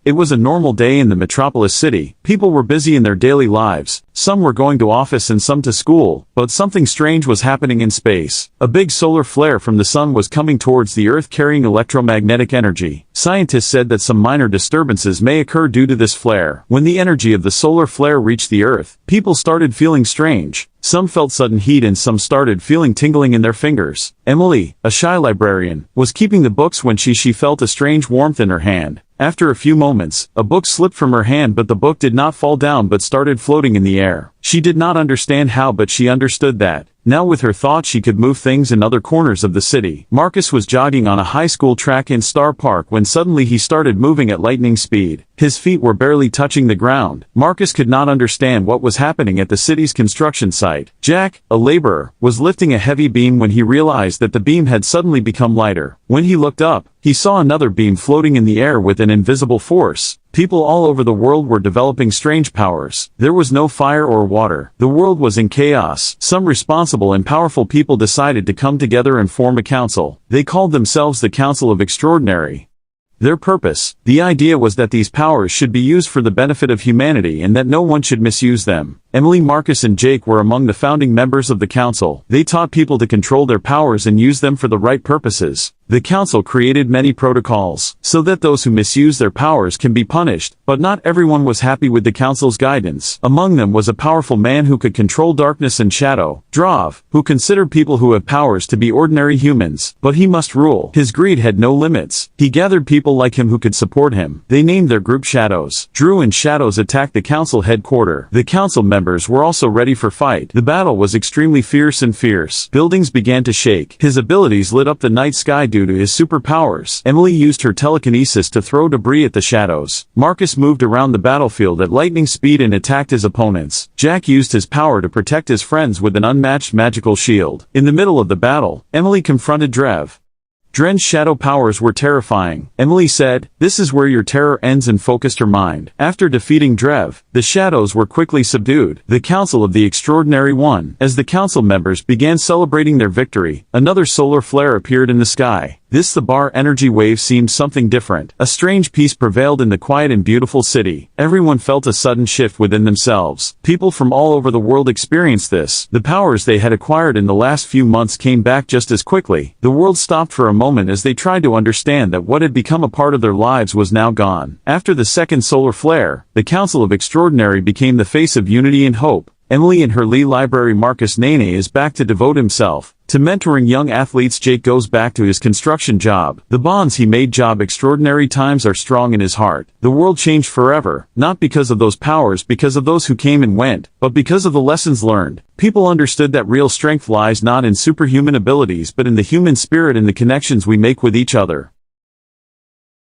It was a normal day in the metropolis city. People were busy in their daily lives. Some were going to office and some to school, but something strange was happening in space. A big solar flare from the sun was coming towards the Earth carrying electromagnetic energy. Scientists said that some minor disturbances may occur due to this flare. When the energy of the solar flare reached the Earth, people started feeling strange. Some felt sudden heat and some started feeling tingling in their fingers. Emily, a shy librarian, was keeping the books when she felt a strange warmth in her hand. After a few moments, a book slipped from her hand, but the book did not fall down but started floating in the air. She did not understand how, but she understood that. Now with her thought she could move things in other corners of the city. Marcus was jogging on a high school track in Star Park when suddenly he started moving at lightning speed. His feet were barely touching the ground. Marcus could not understand what was happening at the city's construction site. Jack, a laborer, was lifting a heavy beam when he realized that the beam had suddenly become lighter. When he looked up, he saw another beam floating in the air with an invisible force. People all over the world were developing strange powers. There was no fire or water. The world was in chaos. Some responsible and powerful people decided to come together and form a council. They called themselves the Council of Extraordinary. Their purpose, the idea was that these powers should be used for the benefit of humanity and that no one should misuse them. Emily, Marcus and Jake were among the founding members of the council. They taught people to control their powers and use them for the right purposes. The council created many protocols, so that those who misuse their powers can be punished, but not everyone was happy with the council's guidance. Among them was a powerful man who could control darkness and shadow, Drav, who considered people who have powers to be ordinary humans, but he must rule. His greed had no limits. He gathered people like him who could support him. They named their group Shadows. Drew and Shadows attacked the council headquarters. The council members were also ready for fight. The battle was extremely fierce. Buildings began to shake. His abilities lit up the night sky due to his superpowers. Emily used her telekinesis to throw debris at the Shadows. Marcus moved around the battlefield at lightning speed and attacked his opponents. Jack used his power to protect his friends with an unmatched magical shield. In the middle of the battle, Emily confronted Drev. Dren's shadow powers were terrifying. Emily said, "This is where your terror ends," and focused her mind. After defeating Drev, the shadows were quickly subdued. The Council of the Extraordinary won. As the council members began celebrating their victory, another solar flare appeared in the sky. The bar energy wave seemed something different. A strange peace prevailed in the quiet and beautiful city. Everyone felt a sudden shift within themselves. People from all over the world experienced this. The powers they had acquired in the last few months came back just as quickly. The world stopped for a moment as they tried to understand that what had become a part of their lives was now gone. After the second solar flare, the Council of Extraordinary became the face of unity and hope. Emily and her Lee library. Marcus Nene is back to devote himself to mentoring young athletes. Jake goes back to his construction job. The bonds he made job extraordinary times are strong in his heart. The world changed forever, not because of those powers, because of those who came and went, but because of the lessons learned. People understood that real strength lies not in superhuman abilities but in the human spirit and the connections we make with each other.